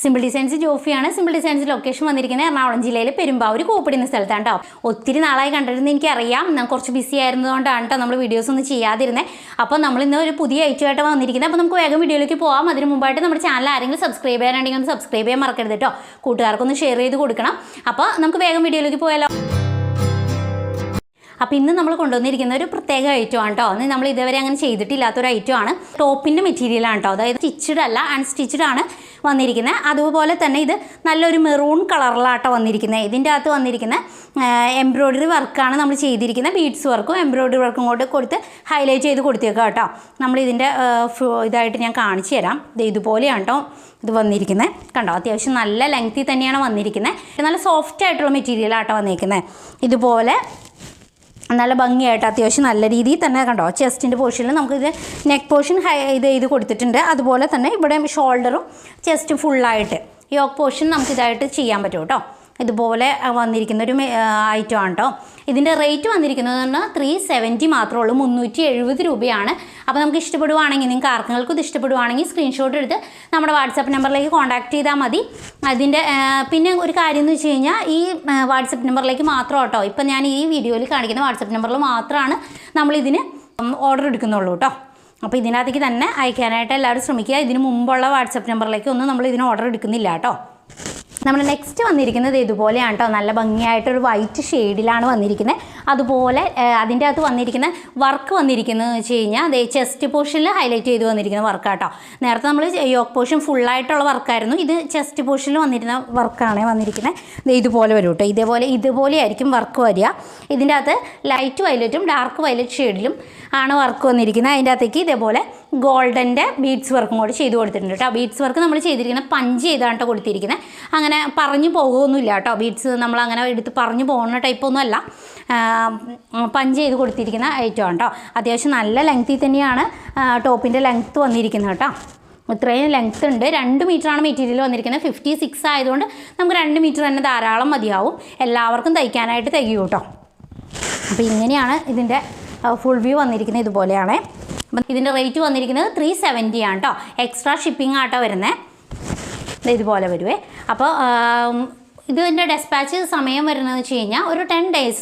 Simple designs ജോഫിയാണ്. Simple designs location വന്നിരിക്കുന്നത് എറണാകുളം ജില്ലയിലെ പെരുമ്പാവൂർ കൂപ്പടി എന്ന സ്ഥലത്താണ് കേട്ടോ. ഒത്തിരി നാളായി കണ്ടിരുന്നത് എനിക്കറിയാം, ഞാൻ കുറച്ച് ബിസി ആയിരുന്നതുകൊണ്ടാണ് കേട്ടോ നമ്മൾ വീഡിയോസ് ഒന്നും ചെയ്യാതിരുന്നത്. അപ്പോൾ നമ്മൾ ഇന്ന് ഒരു പുതിയ ഐറ്റമായിട്ട് വന്നിരിക്കുന്നത്. അപ്പോൾ നമുക്ക് വേഗം വീഡിയോയിലേക്ക് പോകാം. അതിന് മുമ്പായിട്ട് നമ്മുടെ ചാനൽ ആരെങ്കിലും സബ്സ്ക്രൈബ് ചെയ്യാനുണ്ടെങ്കിൽ ഒന്ന് സബ്സ്ക്രൈബ് ചെയ്യാൻ മറക്കരുത് കേട്ടോ. കൂട്ടുകാർക്കൊന്ന് ഷെയർ ചെയ്ത് കൊടുക്കണം. അപ്പോൾ നമുക്ക് വേഗം വീഡിയോയിലേക്ക് പോയാലോ. അപ്പോൾ ഇന്ന് നമ്മൾ കൊണ്ടുവന്നിരിക്കുന്ന ഒരു പ്രത്യേക ഐറ്റമാണ് കേട്ടോ. അന്ന് നമ്മൾ ഇതുവരെ അങ്ങനെ ചെയ്തിട്ടില്ലാത്തൊരു ഐറ്റമാണ്. ടോപ്പിൻ്റെ മെറ്റീരിയലാണ് കേട്ടോ. അതായത് സ്റ്റിച്ചഡ് അല്ല, അൺസ്റ്റിച്ചഡ് ആണ് വന്നിരിക്കുന്നത്. അതുപോലെ തന്നെ ഇത് നല്ലൊരു മെറൂൺ കളറിലാട്ടോ വന്നിരിക്കുന്നത്. ഇതിൻ്റെ അകത്ത് വന്നിരിക്കുന്ന എംബ്രോയ്ഡറി വർക്കാണ് നമ്മൾ ചെയ്തിരിക്കുന്നത്. ബീഡ്സ് വർക്കും എംബ്രോയ്ഡറി വർക്കും കൂടെ കൊടുത്ത് ഹൈലൈറ്റ് ചെയ്ത് കൊടുത്തേക്കാം കേട്ടോ. നമ്മളിതിൻ്റെ ഇതായിട്ട് ഞാൻ കാണിച്ചു തരാം. ഇതുപോലെയാണ് കേട്ടോ ഇത് വന്നിരിക്കുന്നത്. കണ്ടോ, അത്യാവശ്യം നല്ല ലെങ്ത്തിൽ തന്നെയാണ് വന്നിരിക്കുന്നത്. നല്ല സോഫ്റ്റ് ആയിട്ടുള്ള മെറ്റീരിയലാട്ടോ വന്നിരിക്കുന്നത്. ഇതുപോലെ നല്ല ഭംഗിയായിട്ട് അത്യാവശ്യം നല്ല രീതിയിൽ തന്നെ കണ്ടോ, ചെസ്റ്റിൻ്റെ പോർഷനിൽ നമുക്കിത് നെക്ക് പോർഷൻ ഇത് കൊടുത്തിട്ടുണ്ട്. അതുപോലെ തന്നെ ഇവിടെ ഷോൾഡറും ചെസ്റ്റും ഫുള്ളായിട്ട് യോക്ക് പോർഷൻ നമുക്കിതായിട്ട് ചെയ്യാൻ പറ്റും കേട്ടോ. ഇതുപോലെ വന്നിരിക്കുന്നൊരു ഐറ്റമാണ് കേട്ടോ. ഇതിൻ്റെ റേറ്റ് വന്നിരിക്കുന്നത് പറഞ്ഞാൽ 370 മാത്രമേ ഉള്ളൂ, 370 രൂപയാണ്. അപ്പോൾ നമുക്ക് ഇഷ്ടപ്പെടുവാണെങ്കിൽ, നിങ്ങൾക്ക് ആർക്കെങ്കിലും ഇത് ഇഷ്ടപ്പെടുവാണെങ്കിൽ സ്ക്രീൻഷോട്ട് എടുത്ത് നമ്മുടെ വാട്സപ്പ് നമ്പറിലേക്ക് കോൺടാക്ട് ചെയ്താൽ മതി. അതിൻ്റെ പിന്നെ ഒരു കാര്യം എന്ന് വെച്ച് കഴിഞ്ഞാൽ ഈ വാട്സപ്പ് നമ്പറിലേക്ക് മാത്രം കേട്ടോ, ഇപ്പം ഞാൻ ഈ വീഡിയോയിൽ കാണിക്കുന്ന വാട്സപ്പ് നമ്പറിൽ മാത്രമാണ് നമ്മളിതിന് ഓർഡർ എടുക്കുന്നുള്ളൂ കേട്ടോ. അപ്പോൾ ഇതിനകത്തേക്ക് തന്നെ അയക്കാനായിട്ട് എല്ലാവരും ശ്രമിക്കുക. ഇതിന് മുമ്പുള്ള വാട്സപ്പ് നമ്പറിലേക്ക് ഒന്നും നമ്മൾ ഇതിന് ഓർഡർ എടുക്കുന്നില്ല കേട്ടോ. നമ്മൾ നെക്സ്റ്റ് വന്നിരിക്കുന്നത് ഇതുപോലെയാണ് കേട്ടോ. നല്ല ഭംഗിയായിട്ടൊരു വൈറ്റ് ഷെയ്ഡിലാണ് വന്നിരിക്കുന്നത്. അതുപോലെ അതിൻ്റെ അകത്ത് വന്നിരിക്കുന്ന വർക്ക് വന്നിരിക്കുന്നതെന്ന് വെച്ച് കഴിഞ്ഞാൽ അതേ ചെസ്റ്റ് പോർഷനിൽ ഹൈലൈറ്റ് ചെയ്ത് വന്നിരിക്കുന്ന വർക്കാട്ടോ. നേരത്തെ നമ്മൾ യോക്ക് പോർഷൻ ഫുള്ളായിട്ടുള്ള വർക്കായിരുന്നു. ഇത് ചെസ്റ്റ് പോർഷനിൽ വന്നിരുന്ന വർക്കാണ് വന്നിരിക്കുന്നത്. ഇതുപോലെ വരും കേട്ടോ. ഇതുപോലെ ആയിരിക്കും വർക്ക് വരിക. ഇതിൻ്റെ അകത്ത് ലൈറ്റ് വയലറ്റും ഡാർക്ക് വയലറ്റ് ഷെയ്ഡിലും ആണ് വർക്ക് വന്നിരിക്കുന്നത്. അതിൻ്റെ അകത്തേക്ക് ഇതേപോലെ ഗോൾഡൻ്റെ ബീഡ്സ് വർക്കും കൂടി ചെയ്ത് കൊടുത്തിട്ടുണ്ട് കേട്ടോ. ബീഡ്സ് വർക്ക് നമ്മൾ ചെയ്തിരിക്കുന്നത് പഞ്ച് ചെയ്താണ് കേട്ടോ കൊടുത്തിരിക്കുന്നത്. അങ്ങനെ പറഞ്ഞു പോകുമൊന്നുമില്ല കേട്ടോ. ബീഡ്സ് നമ്മളങ്ങനെ എടുത്ത് പറഞ്ഞു പോകുന്ന ടൈപ്പൊന്നും അല്ല, പഞ്ച് ചെയ്ത് കൊടുത്തിരിക്കുന്ന ഐറ്റമാണ് കേട്ടോ. അത്യാവശ്യം നല്ല ലെങ്ത്തിൽ തന്നെയാണ് ടോപ്പിൻ്റെ ലെങ്ത്ത് വന്നിരിക്കുന്നത് കേട്ടോ. ഇത്രയും ലെങ്ത്ത് ഉണ്ട്. 2 മീറ്ററാണ് മെറ്റീരിയൽ വന്നിരിക്കുന്നത്. 56 ആയതുകൊണ്ട് നമുക്ക് 2 മീറ്റർ തന്നെ ധാരാളം മതിയാവും. എല്ലാവർക്കും തയ്ക്കാനായിട്ട് തികയും കേട്ടോ. അപ്പോൾ ഇങ്ങനെയാണ് ഇതിൻ്റെ ഫുൾ വ്യൂ വന്നിരിക്കുന്നത്. ഇതുപോലെയാണ്. അപ്പം ഇതിൻ്റെ റേറ്റ് വന്നിരിക്കുന്നത് 370 ആണ് കേട്ടോ. എക്സ്ട്രാ ഷിപ്പിംഗ് ആട്ടോ വരുന്നത്. ഇതുപോലെ വരുവേ. അപ്പോൾ ഇതിൻ്റെ ഡെസ്പാച്ച് സമയം വരുന്നതെന്ന് വെച്ച് കഴിഞ്ഞാൽ ഒരു 10 days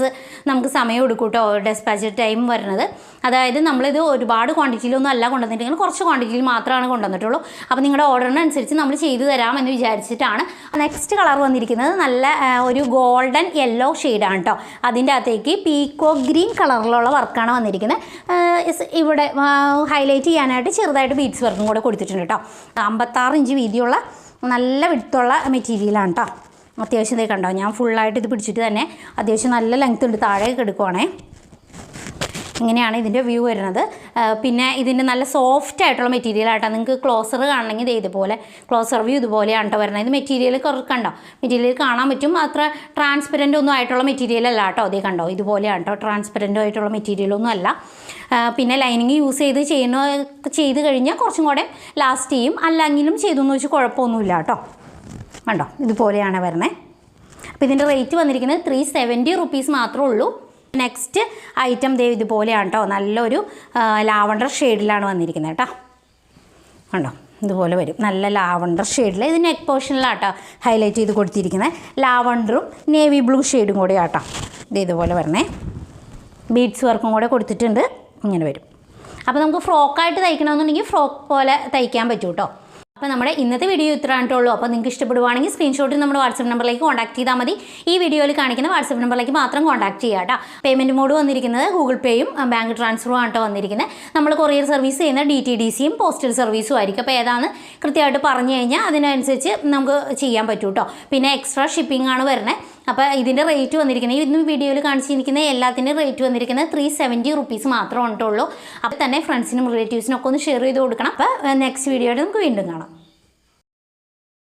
നമുക്ക് സമയം എടുക്കും കേട്ടോ. ഡെസ്പാച്ച് ടൈം വരുന്നത്. അതായത് നമ്മളിത് ഒരുപാട് ക്വാണ്ടിറ്റിയിലൊന്നും അല്ല കൊണ്ടുവന്നിട്ടുണ്ടെങ്കിൽ കുറച്ച് ക്വാണ്ടിറ്റിയിൽ മാത്രമാണ് കൊണ്ടുവന്നിട്ടുള്ളൂ. അപ്പോൾ നിങ്ങളുടെ ഓർഡറിനനുസരിച്ച് നമ്മൾ ചെയ്തു തരാമെന്ന് വിചാരിച്ചിട്ടാണ്. നെക്സ്റ്റ് കളർ വന്നിരിക്കുന്നത് നല്ല ഒരു ഗോൾഡൻ യെല്ലോ ഷെയ്ഡാണ് കേട്ടോ. അതിൻ്റെ അകത്തേക്ക് പീക്കോ ഗ്രീൻ കളറിലുള്ള വർക്കാണ് വന്നിരിക്കുന്നത്. ഇവിടെ ഹൈലൈറ്റ് ചെയ്യാനായിട്ട് ചെറുതായിട്ട് ബീഡ്സ് വർക്കും കൂടെ കൊടുത്തിട്ടുണ്ട് കേട്ടോ. 56 ഇഞ്ച് വീതിയുള്ള നല്ല വിടുത്തുള്ള മെറ്റീരിയലാണ് കേട്ടോ. അത്യാവശ്യം ഇതേ കണ്ടോ, ഞാൻ ഫുള്ളായിട്ട് ഇത് പിടിച്ചിട്ട് തന്നെ അത്യാവശ്യം നല്ല ലെങ്ത് ഉണ്ട്. താഴേക്ക് എടുക്കുവാണേ. ഇങ്ങനെയാണ് ഇതിൻ്റെ വ്യൂ വരുന്നത്. പിന്നെ ഇതിൻ്റെ നല്ല സോഫ്റ്റ് ആയിട്ടുള്ള മെറ്റീരിയലായിട്ടാണ്. നിങ്ങൾക്ക് ക്ലോസർ കാണണമെങ്കിൽ ഇതുപോലെ ക്ലോസർ വ്യൂ ഇതുപോലെയാണ് കേട്ടോ വരുന്നത്. ഇത് മെറ്റീരിയൽ കണ്ടോ, മെറ്റീരിയൽ കാണാൻ പറ്റും. അത്ര ട്രാൻസ്പെറൻ്റ് ഒന്നും ആയിട്ടുള്ള മെറ്റീരിയൽ അല്ല കേട്ടോ. അതേ കണ്ടോ, ഇതുപോലെയാണ് കേട്ടോ. ട്രാൻസ്പെറൻ്റ് ആയിട്ടുള്ള മെറ്റീരിയലൊന്നും അല്ല. പിന്നെ ലൈനിങ് യൂസ് ചെയ്ത് കഴിഞ്ഞാൽ കുറച്ചും കൂടെ ലാസ്റ്റ് ചെയ്യും. അല്ലെങ്കിലും ചെയ്തെന്ന് വെച്ചാൽ കുഴപ്പമൊന്നുമില്ല കേട്ടോ. കണ്ടോ, ഇതുപോലെയാണ് വരുന്നത്. അപ്പോൾ ഇതിൻ്റെ റേറ്റ് വന്നിരിക്കുന്നത് 370 റുപ്പീസ് മാത്രമേ ഉള്ളൂ. നെക്സ്റ്റ് ഐറ്റം ഇതുപോലെയാണ് കേട്ടോ. നല്ലൊരു ലാവണ്ടർ ഷെയ്ഡിലാണ് വന്നിരിക്കുന്നത് കേട്ടോ. കണ്ടോ, ഇതുപോലെ വരും. നല്ല ലാവണ്ടർ ഷെയ്ഡിൽ ഇത് നെക്ക് പോർഷനിലാട്ടോ ഹൈലൈറ്റ് ചെയ്ത് കൊടുത്തിരിക്കുന്നത്. ലാവണ്ടറും നേവി ബ്ലൂ ഷെയ്ഡും കൂടെ ആട്ടോ ഇതുപോലെ വരണേ. ബീഡ്സ് വർക്കും കൂടെ കൊടുത്തിട്ടുണ്ട്. ഇങ്ങനെ വരും. അപ്പോൾ നമുക്ക് ഫ്രോക്കായിട്ട് തയ്ക്കണമെന്നുണ്ടെങ്കിൽ ഫ്രോക്ക് പോലെ തയ്ക്കാൻ പറ്റും കേട്ടോ. അപ്പോൾ നമ്മുടെ ഇന്നത്തെ വീഡിയോ ഇത്രയായിട്ടുള്ളൂ. അപ്പോൾ നിങ്ങൾക്ക് ഇഷ്ടപ്പെടുവാണെങ്കിൽ സ്ക്രീൻഷോട്ടിൽ നമ്മുടെ വാട്സപ്പ് നമ്പറിലേക്ക് കോൺടാക്ട് ചെയ്താൽ മതി. ഈ വീഡിയോയിൽ കാണിക്കുന്ന വാട്സപ്പ് നമ്പറിലേക്ക് മാത്രം കോൺടാക്ട് ചെയ്യുക കേട്ടോ. പേയ്മെൻറ്റ് മോഡ് വന്നിരിക്കുന്നത് ഗൂഗിൾ പേയും ബാങ്ക് ട്രാൻസ്ഫറും ആണ് കേട്ടോ വന്നിരിക്കുന്നത്. നമ്മൾ കൊറിയർ സർവീസ് ചെയ്യുന്ന DTDCയും പോസ്റ്റൽ സർവീസും ആയിരിക്കും. അപ്പോൾ ഏതാണ് കൃത്യമായിട്ട് പറഞ്ഞു കഴിഞ്ഞാൽ അതിനനുസരിച്ച് നമുക്ക് ചെയ്യാൻ പറ്റും കേട്ടോ. പിന്നെ എക്സ്ട്രാ ഷിപ്പിംഗ് ആണ് വരുന്നത്. അപ്പോൾ ഇതിൻ്റെ റേറ്റ് വന്നിരിക്കുന്നത് ഇന്ന് വീഡിയോയിൽ കാണിച്ചിരിക്കുന്ന എല്ലാത്തിൻ്റെ റേറ്റ് വന്നിരിക്കുന്നത് 370 റുപ്പീസ് മാത്രമേ ഉള്ളൂ. അപ്പോൾ തന്നെ ഫ്രണ്ട്സിനും റിലേറ്റീവ്സിനും ഒക്കെ ഒന്ന് ഷെയർ ചെയ്ത് കൊടുക്കണം. അപ്പോൾ നെക്സ്റ്റ് വീഡിയോയിൽ നമുക്ക് വീണ്ടും കാണാം.